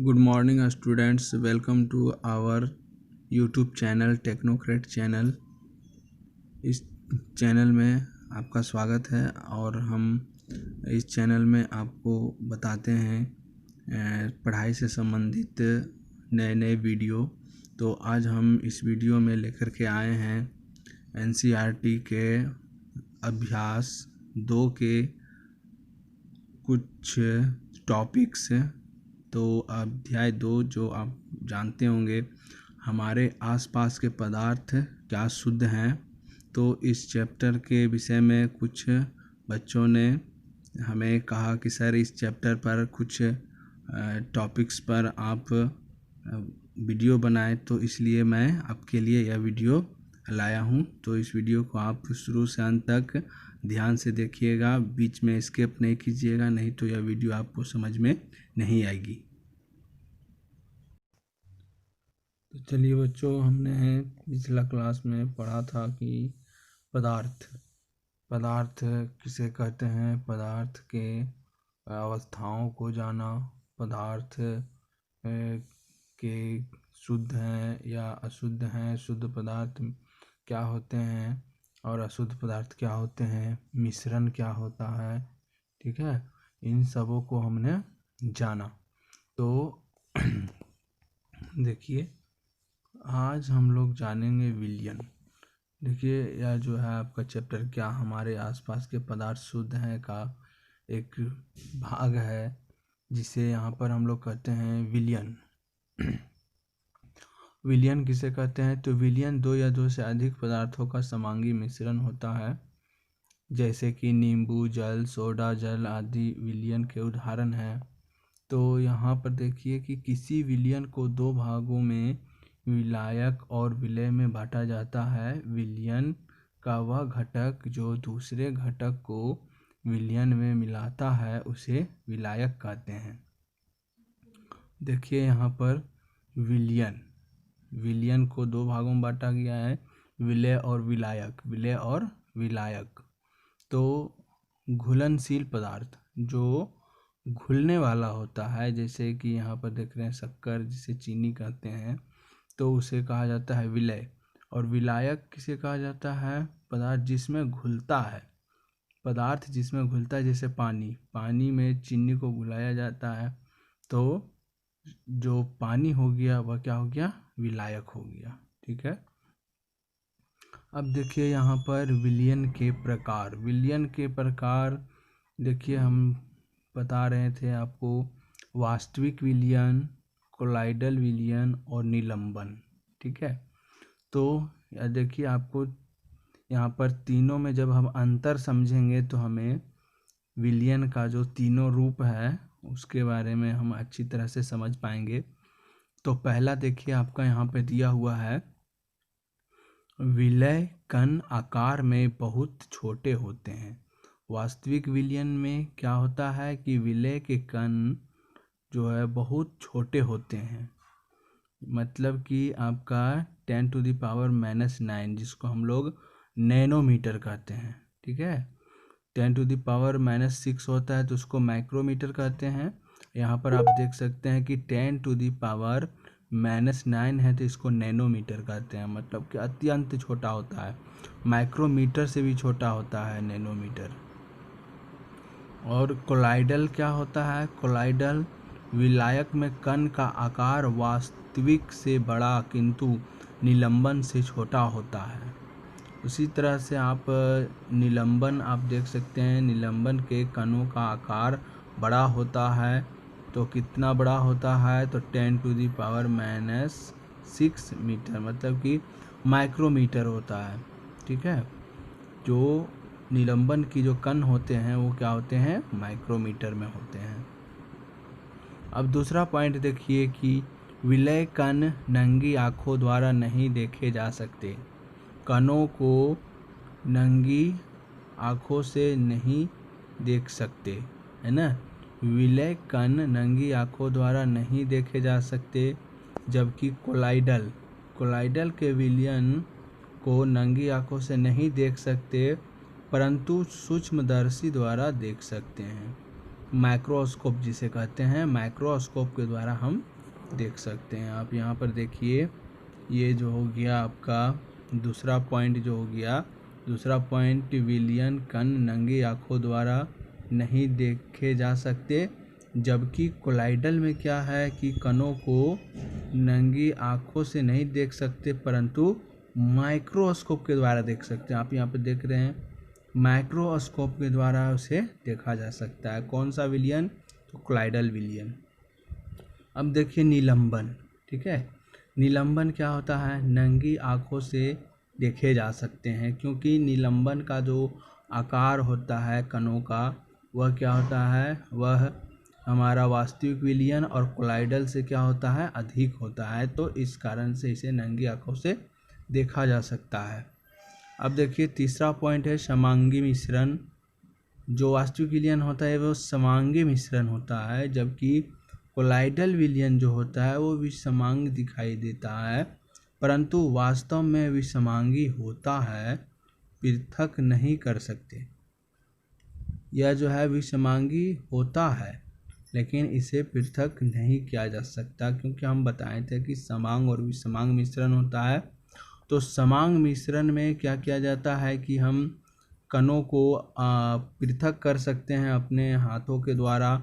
Good morning students, welcome to our YouTube channel Technocrat channel. इस channel में आपका स्वागत है और हम इस चैनल में आपको बताते हैं पढ़ाई से संबंधित नए नए वीडियो। तो आज हम इस वीडियो में लेकर के आए हैं एनसीईआरटी के अभ्यास 2 के कुछ टॉपिक्स। तो अध्याय 2 जो आप जानते होंगे, हमारे आसपास के पदार्थ क्या शुद्ध हैं। तो इस चैप्टर के विषय में कुछ बच्चों ने हमें कहा कि सर इस चैप्टर पर कुछ टॉपिक्स पर आप वीडियो बनाएं, तो इसलिए मैं आपके लिए यह वीडियो लाया हूं। तो इस वीडियो को आप शुरू से अंत तक ध्यान से देखिएगा, बीच में स्किप नहीं कीजिएगा, नहीं तो यह वीडियो आपको समझ में नहीं आएगी। तो चलिए बच्चों, हमने पिछला क्लास में पढ़ा था कि पदार्थ किसे कहते हैं, पदार्थ के अवस्थाओं को जाना, पदार्थ के शुद्ध हैं या अशुद्ध हैं, शुद्ध पदार्थ क्या होते हैं और अशुद्ध पदार्थ क्या होते हैं, मिश्रण क्या होता है, ठीक है। इन सबों को हमने जाना। तो देखिए, आज हम लोग जानेंगे विलयन। देखिए, यह जो है आपका चैप्टर क्या हमारे आसपास के पदार्थ शुद्ध हैं का एक भाग है, जिसे यहाँ पर हम लोग कहते हैं विलयन। विलयन किसे कहते हैं? तो विलयन 2 या 2 से अधिक पदार्थों का समांगी मिश्रण होता है, जैसे कि नींबू जल, सोडा जल आदि विलयन के उदाहरण हैं। तो यहाँ पर देखिए कि किसी विलयन को 2 भागों में विलायक और विलेय में बांटा जाता है। विलयन का वह घटक जो दूसरे घटक को विलयन में मिलाता है उसे विलायक कहते हैं। देखिए यहाँ पर विलयन को 2 भागों में बांटा गया है, विलेय और विलायक। तो घुलनशील पदार्थ जो घुलने वाला होता है, जैसे कि यहाँ पर देख रहे हैं शक्कर, जिसे चीनी कहते हैं, तो उसे कहा जाता है विलेय। और विलायक किसे कहा जाता है? पदार्थ जिसमें घुलता है, जैसे पानी में चीनी को घुलाया जाता है, तो जो पानी हो गया वह क्या हो गया? विलायक हो गया, ठीक है। अब देखिए यहाँ पर विलयन के प्रकार देखिए, हम बता रहे थे आपको वास्तविक विलयन, कोलाइडल विलयन और निलंबन, ठीक है। तो यह देखिए, आपको यहाँ पर तीनों में जब हम अंतर समझेंगे तो हमें विलयन का जो तीनों रूप है उसके बारे में हम अच्छी तरह से समझ पाएंगे। तो पहला देखिए, आपका यहाँ पे दिया हुआ है, विलेय कण आकार में बहुत छोटे होते हैं। वास्तविक विलयन में क्या होता है कि विलेय के कण जो है बहुत छोटे होते हैं, मतलब कि आपका 10⁻⁻⁹, जिसको हम लोग नैनोमीटर कहते हैं, ठीक है। 10⁻⁻6 होता है तो उसको माइक्रोमीटर कहते हैं। यहाँ पर आप देख सकते हैं कि 10⁻⁻9 है तो इसको नैनोमीटर कहते हैं, मतलब कि अत्यंत छोटा होता है, माइक्रोमीटर से भी छोटा होता है नैनोमीटर। और कोलाइडल क्या होता है? कोलाइडल विलायक में कण का आकार वास्तविक से बड़ा किंतु निलंबन से छोटा होता है। उसी तरह से आप निलंबन आप देख सकते हैं, निलंबन के कणों का आकार बड़ा होता है। तो कितना बड़ा होता है? तो 10⁻⁻6 मीटर, मतलब कि माइक्रोमीटर होता है, ठीक है। जो निलंबन की जो कण होते हैं वो क्या होते हैं? माइक्रोमीटर में होते हैं। अब दूसरा पॉइंट देखिए कि विलेय कण नंगी आंखों द्वारा नहीं देखे जा सकते। कणों को नंगी आंखों से नहीं देख सकते, है ना। विलेय कण नंगी आंखों द्वारा नहीं देखे जा सकते, जबकि कोलाइडल के विलयन को नंगी आंखों से नहीं देख सकते, परंतु सूक्ष्मदर्शी द्वारा देख सकते हैं। माइक्रोस्कोप जिसे कहते हैं, माइक्रोस्कोप के द्वारा हम देख सकते हैं। आप यहाँ पर देखिए, ये जो हो गया आपका दूसरा पॉइंट जो हो गया, दूसरा पॉइंट विलियन कण नंगी आँखों द्वारा नहीं देखे जा सकते, जबकि कोलाइडल में क्या है कि कणों को नंगी आँखों से नहीं देख सकते परंतु माइक्रोस्कोप के द्वारा देख सकते हैं। आप यहाँ पे देख रहे हैं, माइक्रोस्कोप के द्वारा उसे देखा जा सकता है। कौन सा विलियन? तो कोलाइडल विलियन। अब देखिए निलंबन, ठीक है। निलंबन क्या होता है? नंगी आँखों से देखे जा सकते हैं, क्योंकि निलंबन का जो आकार होता है कणों का, वह क्या होता है? वह हमारा वास्तविक विलियन और कोलाइडल से क्या होता है? अधिक होता है। तो इस कारण से इसे नंगी आँखों से देखा जा सकता है। अब देखिए तीसरा पॉइंट है समांगी मिश्रण। जो वास्तविक विलियन होता है वो समांगी मिश्रण होता है, जबकि कोलाइडल विलियन जो होता है वो विषमांग दिखाई देता है, परंतु वास्तव में विषमांगी होता है, पृथक नहीं कर सकते। यह जो है विषमांगी होता है, लेकिन इसे पृथक नहीं किया जा सकता, क्योंकि हम बताए थे कि समांग और विषमांग मिश्रण होता है। तो समांग मिश्रण में क्या किया जाता है कि हम कणों को पृथक कर सकते हैं अपने हाथों के द्वारा,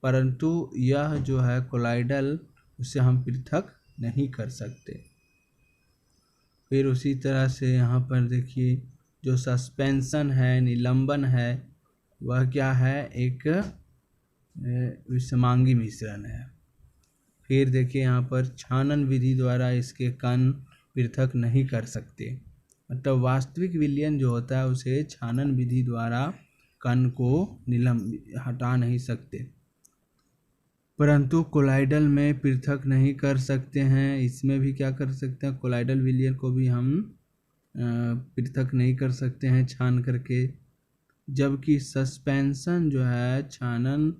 परंतु यह जो है कोलाइडल, उसे हम पृथक नहीं कर सकते। फिर उसी तरह से यहाँ पर देखिए जो सस्पेंशन है, निलंबन है, वह क्या है? एक विषमांगी मिश्रण है। फिर देखिए यहाँ पर छानन विधि द्वारा इसके कण पृथक नहीं कर सकते, मतलब वास्तविक विलियन जो होता है उसे छानन विधि द्वारा कण को हटा नहीं सकते, परंतु कोलाइडल में पृथक नहीं कर सकते हैं। इसमें भी क्या कर सकते हैं? कोलाइडल विलियन को भी हम पृथक नहीं कर सकते हैं छान करके, जबकि सस्पेंशन जो है छानन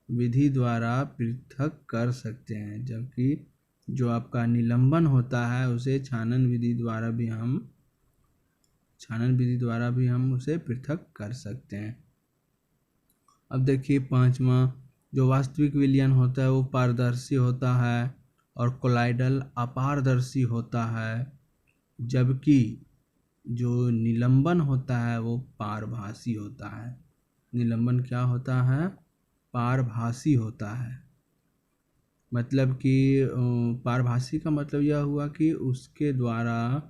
विधि द्वारा पृथक कर सकते हैं, जबकि जो आपका निलंबन होता है उसे छानन विधि द्वारा भी हम उसे पृथक कर सकते हैं। अब देखिए पांचवा, जो वास्तविक विलियन होता है वो पारदर्शी होता है और कोलाइडल अपारदर्शी होता है, जबकि जो निलंबन होता है वो पारभासी होता है। निलंबन क्या होता है? पारभासी होता है। मतलब कि पारभासी का मतलब यह हुआ कि उसके द्वारा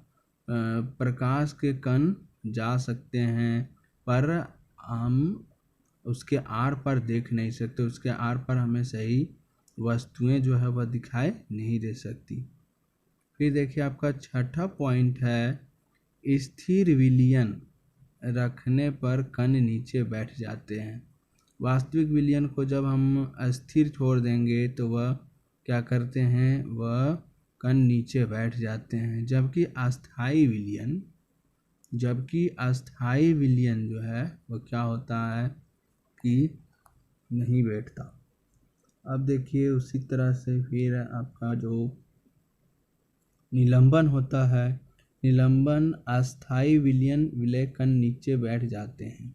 प्रकाश के कण जा सकते हैं, पर हम उसके आर पर देख नहीं सकते, उसके आर पर हमें सही वस्तुएं जो है वह दिखाई नहीं दे सकती। फिर देखिए आपका छठा पॉइंट है, स्थिर विलियन रखने पर कण नीचे बैठ जाते हैं। वास्तविक विलियन को जब हम अस्थिर छोड़ देंगे तो वह क्या करते हैं? वह कण नीचे बैठ जाते हैं, जबकि अस्थाई विलियन जो है वह क्या होता है कि नहीं बैठता। अब देखिए उसी तरह से फिर आपका जो निलंबन होता है, निलंबन अस्थाई विलियन विलय कण नीचे बैठ जाते हैं।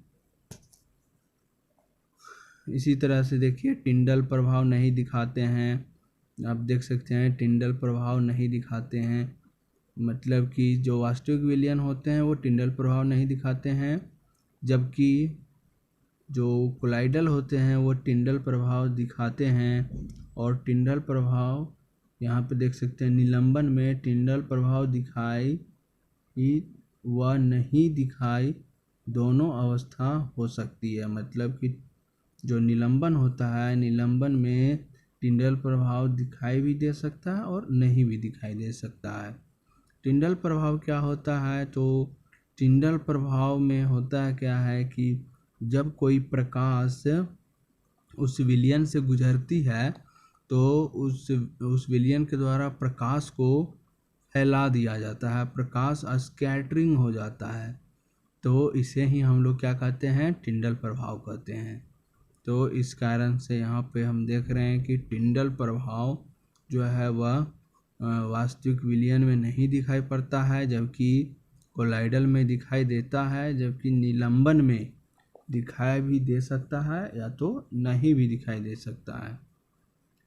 इसी तरह से देखिए टिंडल प्रभाव नहीं दिखाते हैं। आप देख सकते हैं टिंडल प्रभाव नहीं दिखाते हैं, मतलब कि जो वास्तविक विलियन होते हैं वो टिंडल प्रभाव नहीं दिखाते हैं, जबकि जो कोलाइडल होते हैं वो टिंडल प्रभाव दिखाते हैं। और टिंडल प्रभाव यहाँ पे देख सकते हैं, निलंबन में टिंडल प्रभाव दिखाई व नहीं दिखाई दोनों अवस्था हो सकती है। मतलब कि जो निलंबन होता है, निलंबन में टिंडल प्रभाव दिखाई भी दे सकता है और नहीं भी दिखाई दे सकता है। टिंडल प्रभाव क्या होता है? तो टिंडल प्रभाव में होता है क्या है कि जब कोई प्रकाश उस विलियन से गुजरती है तो उस विलियन के द्वारा प्रकाश को फैला दिया जाता है, प्रकाश स्कैटरिंग हो जाता है, तो इसे ही हम लोग क्या कहते हैं? टिंडल प्रभाव कहते हैं। तो इस कारण से यहाँ पे हम देख रहे हैं कि टिंडल प्रभाव जो है वह वास्तविक विलियन में नहीं दिखाई पड़ता है, जबकि कोलाइडल में दिखाई देता है, जबकि निलंबन में दिखाई भी दे सकता है या तो नहीं भी दिखाई दे सकता है।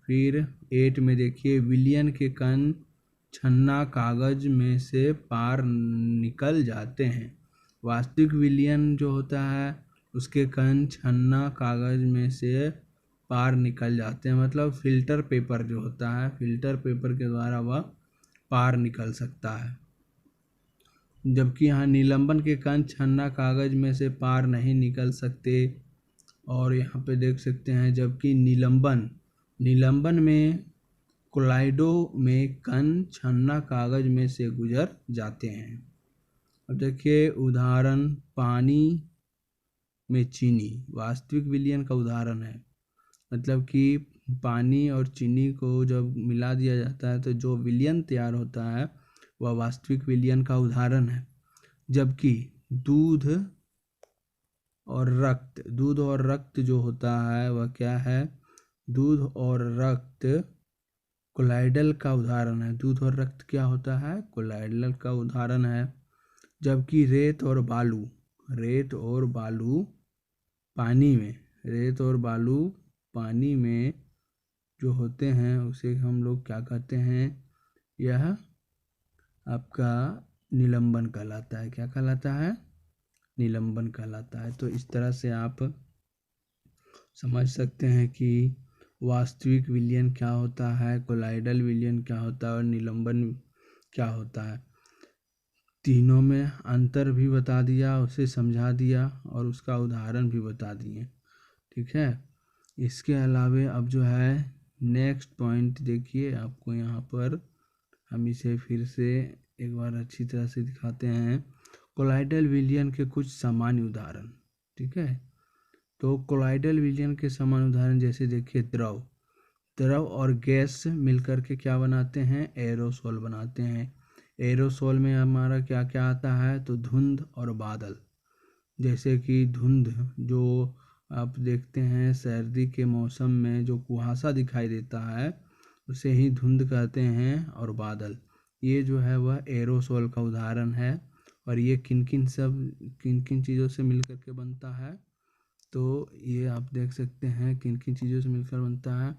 फिर 8 में देखिए, विलयन के कण छन्ना कागज में से पार निकल जाते हैं। वास्तविक विलयन जो होता है उसके कण छन्ना कागज में से पार निकल जाते हैं, मतलब फिल्टर पेपर जो होता है, फिल्टर पेपर के द्वारा वह पार निकल सकता है। जबकि यहाँ निलंबन के कण छन्ना कागज में से पार नहीं निकल सकते। और यहाँ पे देख सकते हैं, जबकि निलंबन में कोलाइडो में कण छन्ना कागज में से गुजर जाते हैं। अब देखिए उदाहरण, पानी में चीनी वास्तविक विलयन का उदाहरण है। मतलब कि पानी और चीनी को जब मिला दिया जाता है तो जो विलयन तैयार होता है वह वास्तविक विलयन का उदाहरण है। जबकि दूध और रक्त जो होता है वह क्या है? दूध और रक्त कोलाइडल का उदाहरण है। दूध और रक्त क्या होता है? कोलाइडल का उदाहरण है। जबकि रेत और बालू पानी में जो होते हैं उसे हम लोग क्या कहते हैं? यह आपका निलंबन कहलाता है। क्या कहलाता है? निलंबन कहलाता है। तो इस तरह से आप समझ सकते हैं कि वास्तविक विलयन क्या होता है, कोलाइडल विलयन क्या होता है और निलंबन क्या होता है। तीनों में अंतर भी बता दिया, उसे समझा दिया और उसका उदाहरण भी बता दिए। ठीक है। इसके अलावे अब जो है नेक्स्ट पॉइंट देखिए, आपको यहाँ पर हम इसे फिर से एक बार अच्छी तरह से दिखाते हैं। कोलाइडल विलयन के कुछ सामान्य उदाहरण। ठीक है। तो कोलाइडल विलयन के सामान्य उदाहरण जैसे देखिए, द्रव और गैस मिलकर के क्या बनाते हैं? एरोसोल बनाते हैं। एरोसोल में हमारा क्या क्या आता है? तो धुंध और बादल। जैसे कि धुंध जो आप देखते हैं सर्दी के मौसम में जो कुहासा दिखाई देता है उसे ही धुंध कहते हैं। और बादल, ये जो है वह एरोसोल का उदाहरण है। और ये किन किन चीज़ों से मिलकर के बनता है? तो ये आप देख सकते हैं किन किन चीज़ों से मिलकर बनता है।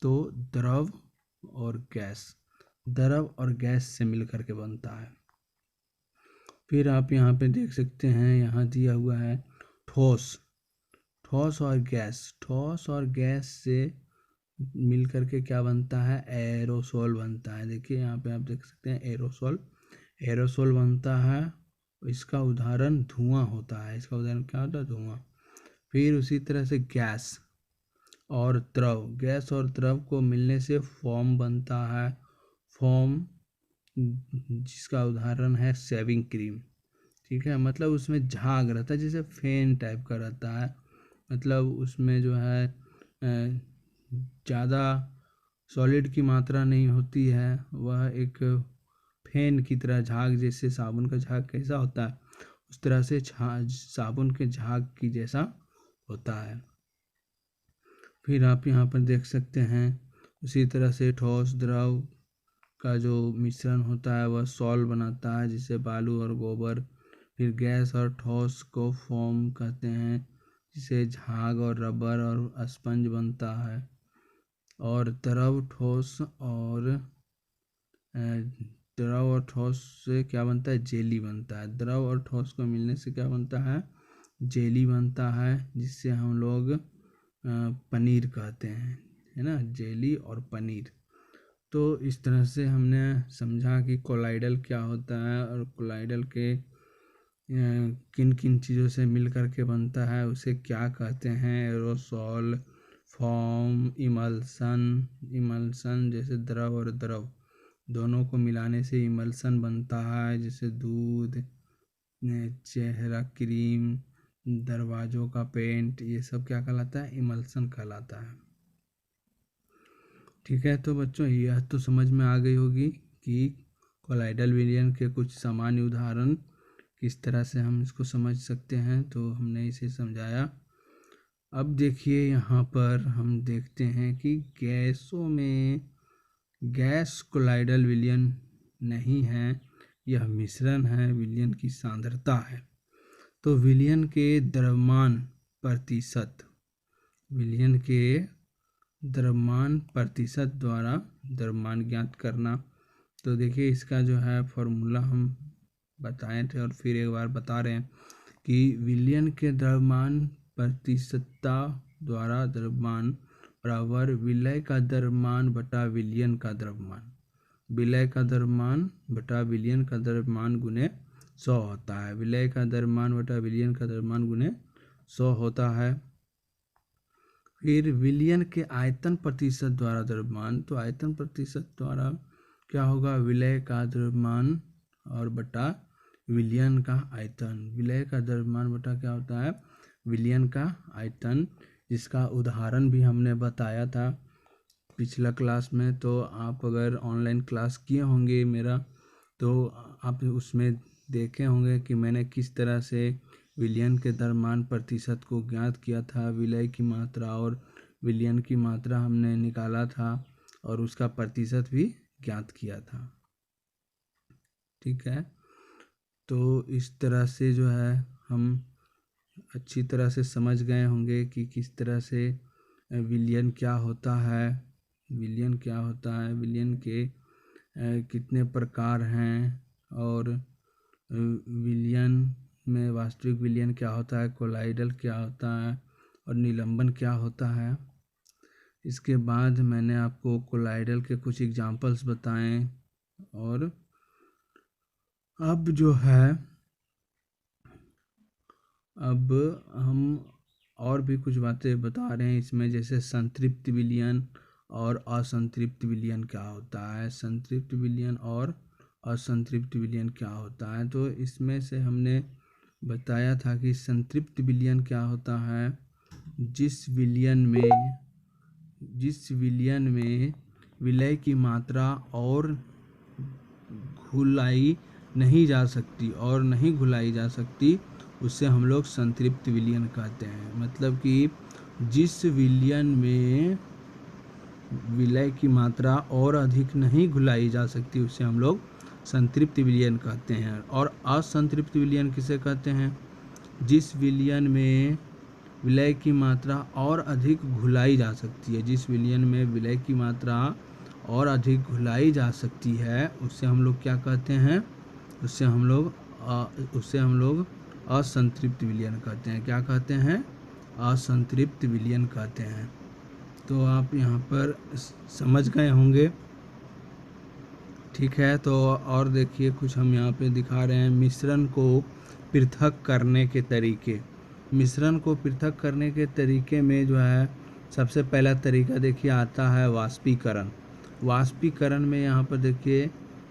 तो द्रव और गैस से मिलकर के बनता है। फिर आप यहाँ पे देख सकते हैं, यहाँ दिया हुआ है ठोस और गैस से मिलकर के क्या बनता है? एरोसोल बनता है। देखिए यहाँ पे आप देख सकते हैं एरोसोल बनता है। इसका उदाहरण धुआं होता है। इसका उदाहरण क्या होता है? धुआं। फिर उसी तरह से गैस और द्रव को मिलने से फोम बनता है। फोम जिसका उदाहरण है शेविंग क्रीम। ठीक है। मतलब उसमें झाग रहता है, जैसे फेन टाइप का रहता है। मतलब उसमें जो है ज़्यादा सॉलिड की मात्रा नहीं होती है। वह एक फेन की तरह, झाग जैसे साबुन का झाग कैसा होता है उस तरह से साबुन के झाग की जैसा होता है। फिर आप यहाँ पर देख सकते हैं उसी तरह से ठोस द्रव का जो मिश्रण होता है वह सॉल बनाता है, जिसे बालू और गोबर। फिर गैस और ठोस को फोम कहते हैं, जिसे झाग और रबर और स्पंज बनता है। और द्रव और ठोस से क्या बनता है? जेली बनता है। द्रव और ठोस को मिलने से क्या बनता है? जेली बनता है, जिससे हम लोग पनीर कहते हैं, है ना? जेली और पनीर। तो इस तरह से हमने समझा कि कोलाइडल क्या होता है और कोलाइडल के किन किन चीज़ों से मिल कर के बनता है, उसे क्या कहते हैं। एरोसोल, फॉर्म, इमल्सन जैसे द्रव और द्रव दोनों को मिलाने से इमल्सन बनता है, जैसे दूध, चेहरा क्रीम, दरवाज़ों का पेंट, ये सब क्या कहलाता है? इमल्सन कहलाता है। ठीक है। तो बच्चों यह तो समझ में आ गई होगी कि कोलाइडल विलयन के कुछ सामान्य उदाहरण किस तरह से हम इसको समझ सकते हैं। तो हमने इसे समझाया। अब देखिए यहाँ पर हम देखते हैं कि गैसों में गैस कोलाइडल विलयन नहीं है, यह मिश्रण है, विलयन की सांद्रता है। तो विलयन के द्रव्यमान प्रतिशत, विलयन के द्रव्यमान प्रतिशत द्वारा द्रव्यमान ज्ञात करना। तो देखिए इसका जो है फॉर्मूला हम बताए थे और फिर एक बार बता रहे हैं कि विलयन के द्रव्यमान प्रतिशतता द्वारा द्रव्यमान बराबर विलय का द्रव्यमान बटा विलयन का द्रव्यमान, विलय का द्रव्यमान बटा विलयन का द्रव्यमान गुने 100 होता है। विलय का द्रव्यमान बटा विलयन का द्रव्यमान गुने 100 होता है। फिर विलयन के आयतन प्रतिशत द्वारा द्रव्यमान, तो आयतन प्रतिशत द्वारा क्या होगा, विलय का द्रव्यमान और बटा विलयन का आयतन। विलय का द्रव्यमान बटा क्या होता है, विलयन का आयतन, जिसका उदाहरण भी हमने बताया था पिछला क्लास में। तो आप अगर ऑनलाइन क्लास किए होंगे मेरा, तो आप उसमें देखे होंगे कि मैंने किस तरह से विलयन के द्रव्यमान प्रतिशत को ज्ञात किया था, विलय की मात्रा और विलयन की मात्रा हमने निकाला था और उसका प्रतिशत भी ज्ञात किया था। ठीक है, तो इस तरह से जो है हम अच्छी तरह से समझ गए होंगे कि किस तरह से विलयन क्या होता है, विलयन क्या होता है, विलयन के कितने प्रकार हैं, और विलयन में वास्तविक विलयन क्या होता है, कोलाइडल क्या होता है और निलंबन क्या होता है। इसके बाद मैंने आपको कोलाइडल के कुछ एग्जांपल्स बताएं, और अब जो है अब हम और भी कुछ बातें बता रहे हैं इसमें, जैसे संतृप्त विलयन और असंतृप्त विलयन क्या होता है, संतृप्त विलयन और असंतृप्त विलयन क्या होता है। तो इसमें से हमने बताया था कि संतृप्त विलयन क्या होता है, जिस विलयन में विलय की मात्रा और घुलाई नहीं जा सकती उससे हम लोग संतृप्त विलयन कहते हैं। मतलब कि जिस विलयन में विलय की मात्रा और अधिक नहीं घुलाई जा सकती उससे हम लोग संतृप्त विलयन कहते हैं। और असंतृप्त विलयन किसे कहते हैं, जिस विलयन में विलय की मात्रा और अधिक घुलाई जा सकती है, जिस विलयन में विलय की मात्रा और अधिक घुलाई जा सकती है उससे हम लोग क्या कहते हैं, उससे हम लोग असंतृप्त विलयन कहते हैं। क्या कहते हैं, असंतृप्त विलयन कहते हैं। तो आप यहाँ पर समझ गए होंगे। ठीक है, तो और देखिए कुछ हम यहाँ पे दिखा रहे हैं मिश्रण को पृथक करने के तरीके। मिश्रण को पृथक करने के तरीके में जो है सबसे पहला तरीका देखिए आता है वाष्पीकरण। वाष्पीकरण में यहाँ पर देखिए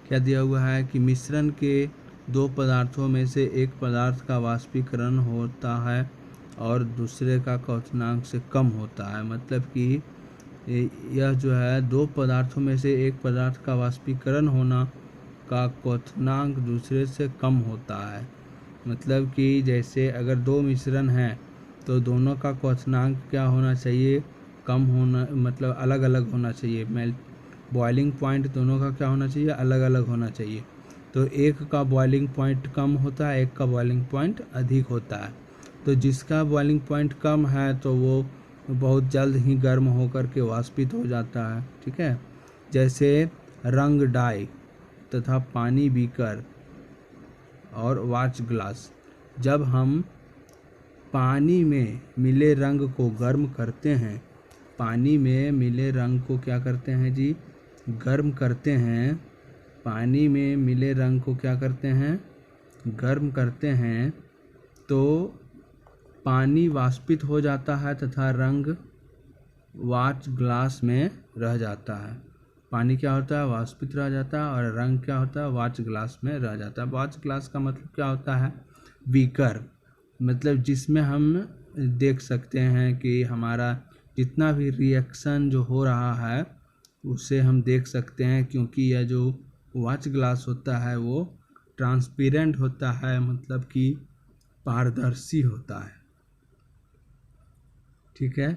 क्या दिया हुआ है कि मिश्रण के दो पदार्थों में से एक पदार्थ का वाष्पीकरण होता है और दूसरे का क्वथनांक से कम होता है। मतलब कि यह जो है दो पदार्थों में से एक पदार्थ का वाष्पीकरण होना का क्वथनांक दूसरे से कम होता है। मतलब कि जैसे अगर दो मिश्रण हैं तो दोनों का क्वथनांक क्या होना चाहिए, कम होना, मतलब अलग अलग होना चाहिए। बॉइलिंग पॉइंट दोनों का क्या होना चाहिए, अलग अलग होना चाहिए। तो एक का बॉइलिंग पॉइंट कम होता है, एक का बॉइलिंग पॉइंट अधिक होता है। तो जिसका बॉइलिंग पॉइंट कम है तो वो बहुत जल्द ही गर्म होकर के वाष्पित हो जाता है। ठीक है, जैसे रंग डाई तथा पानी बीकर और वाच ग्लास। जब हम पानी में मिले रंग को गर्म करते हैं, पानी में मिले रंग को क्या करते हैं जी, गर्म करते हैं। पानी में मिले रंग को क्या करते हैं, गर्म करते हैं, तो पानी वाष्पित हो जाता है तथा रंग वाच ग्लास में रह जाता है। पानी क्या होता है, वाष्पित रह जाता है, और रंग क्या होता है, वाच ग्लास में रह जाता है। वाच ग्लास का मतलब क्या होता है, बीकर, मतलब जिसमें हम देख सकते हैं कि हमारा जितना भी रिएक्शन जो हो रहा है उसे हम देख सकते हैं, क्योंकि यह जो वाच ग्लास होता है वो ट्रांसपेरेंट होता है, मतलब कि पारदर्शी होता है। ठीक है,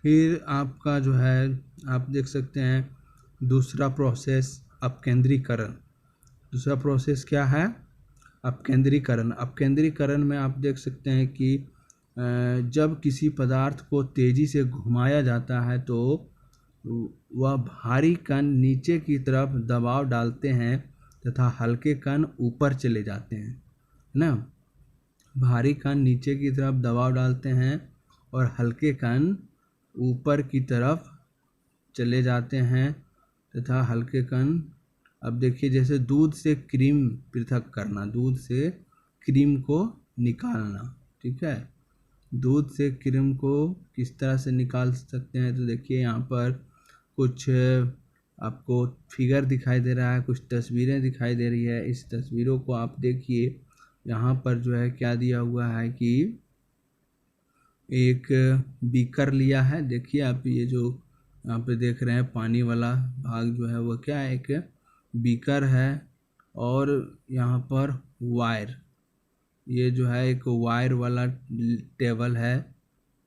फिर आपका जो है आप देख सकते हैं दूसरा प्रोसेस अपकेंद्रीकरण। दूसरा प्रोसेस क्या है, अपकेंद्रीकरण। अपकेंद्रीकरण में आप देख सकते हैं कि जब किसी पदार्थ को तेजी से घुमाया जाता है तो वह भारी कण नीचे की तरफ दबाव डालते हैं तथा हल्के कण ऊपर चले जाते हैं, है ना। भारी कण नीचे की तरफ दबाव डालते हैं और हल्के कण ऊपर की तरफ चले जाते हैं तथा हल्के कण, अब देखिए जैसे दूध से क्रीम पृथक करना, दूध से क्रीम को निकालना, ठीक है। दूध से क्रीम को किस तरह से निकाल सकते हैं, तो देखिए यहाँ पर कुछ आपको फिगर दिखाई दे रहा है, कुछ तस्वीरें दिखाई दे रही है। इस तस्वीरों को आप देखिए, यहाँ पर जो है क्या दिया हुआ है कि एक बीकर लिया है। देखिए आप ये जो यहाँ पे देख रहे हैं पानी वाला भाग जो है वो क्या है, एक बीकर है। और यहाँ पर वायर, ये जो है एक वायर वाला टेबल है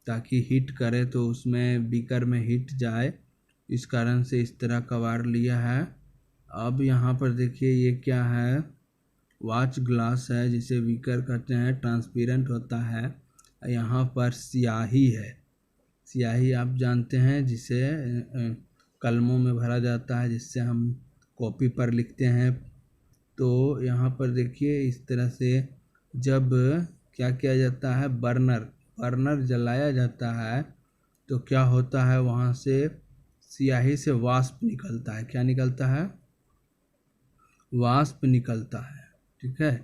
ताकि हीट करे तो उसमें बीकर में हीट जाए, इस कारण से इस तरह का वायर लिया है। अब यहाँ पर देखिए ये क्या है, वॉच ग्लास है जिसे बीकर कहते हैं, ट्रांसपेरेंट होता है। यहाँ पर स्याही है, स्याही आप जानते हैं जिसे कलमों में भरा जाता है, जिससे हम कॉपी पर लिखते हैं। तो यहाँ पर देखिए इस तरह से जब क्या किया जाता है, बर्नर जलाया जाता है तो क्या होता है, वहाँ से स्याही से वाष्प निकलता है। क्या निकलता है, वाष्प निकलता है, ठीक है।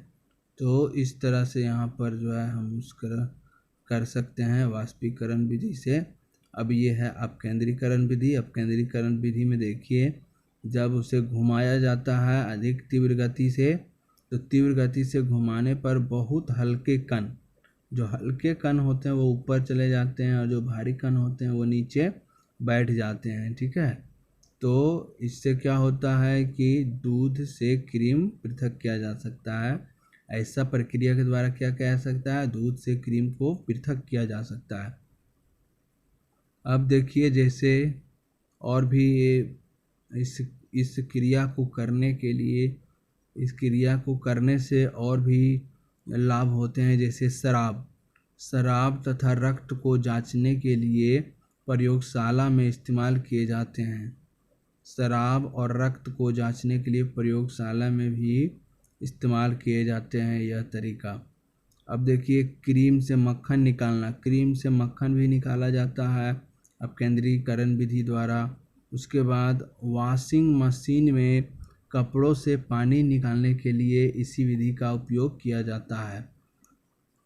तो इस तरह से यहाँ पर जो है हम उसका कर सकते हैं वाष्पीकरण विधि से। अब ये है अपकेंद्रीकरण विधि। अपकेंद्रीकरण विधि में देखिए जब उसे घुमाया जाता है अधिक तीव्र गति से, तो तीव्र गति से घुमाने पर बहुत हल्के कण, जो हल्के कण होते हैं वो ऊपर चले जाते हैं और जो भारी कण होते हैं वो नीचे बैठ जाते हैं, ठीक है। तो इससे क्या होता है कि दूध से क्रीम पृथक किया जा सकता है। ऐसा प्रक्रिया के द्वारा क्या किया जा सकता है, दूध से क्रीम को पृथक किया जा सकता है। अब देखिए जैसे और भी इस क्रिया को करने के लिए, इस क्रिया को करने से और भी लाभ होते हैं, जैसे शराब तथा रक्त को जांचने के लिए प्रयोगशाला में इस्तेमाल किए जाते हैं। शराब और रक्त को जांचने के लिए प्रयोगशाला में भी इस्तेमाल किए जाते हैं यह तरीका। अब देखिए क्रीम से मक्खन निकालना, क्रीम से मक्खन भी निकाला जाता है अपकेंद्रीकरण विधि द्वारा। उसके बाद वॉशिंग मशीन में कपड़ों से पानी निकालने के लिए इसी विधि का उपयोग किया जाता है।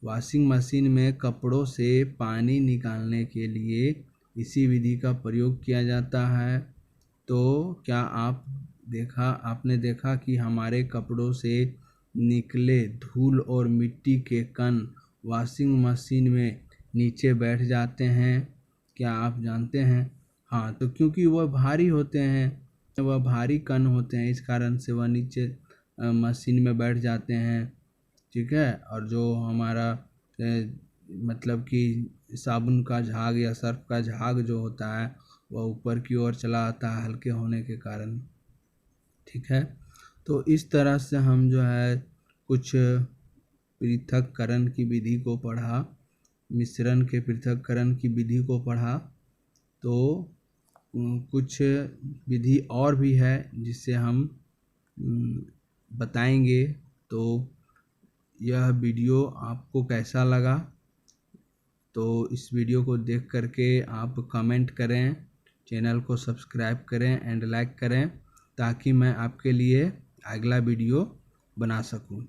वॉशिंग मशीन में कपड़ों से पानी निकालने के लिए इसी विधि का प्रयोग किया जाता है। तो क्या आपने देखा कि हमारे कपड़ों से निकले धूल और मिट्टी के कण वॉशिंग मशीन में नीचे बैठ जाते हैं, क्या आप जानते हैं? हाँ, तो क्योंकि वह भारी होते हैं, वह भारी कण होते हैं, इस कारण से वह नीचे मशीन में बैठ जाते हैं, ठीक है। और जो हमारा मतलब कि साबुन का झाग या सर्फ का झाग जो होता है वह ऊपर की ओर चला आता है हल्के होने के कारण, ठीक है। तो इस तरह से हम जो है कुछ पृथक्करण की विधि को पढ़ा, मिश्रण के पृथक्करण की विधि को पढ़ा। तो कुछ विधि और भी है जिससे हम बताएंगे। तो यह वीडियो आपको कैसा लगा, तो इस वीडियो को देख करके आप कमेंट करें, चैनल को सब्सक्राइब करें एंड लाइक करें ताकि मैं आपके लिए अगला वीडियो बना सकूं।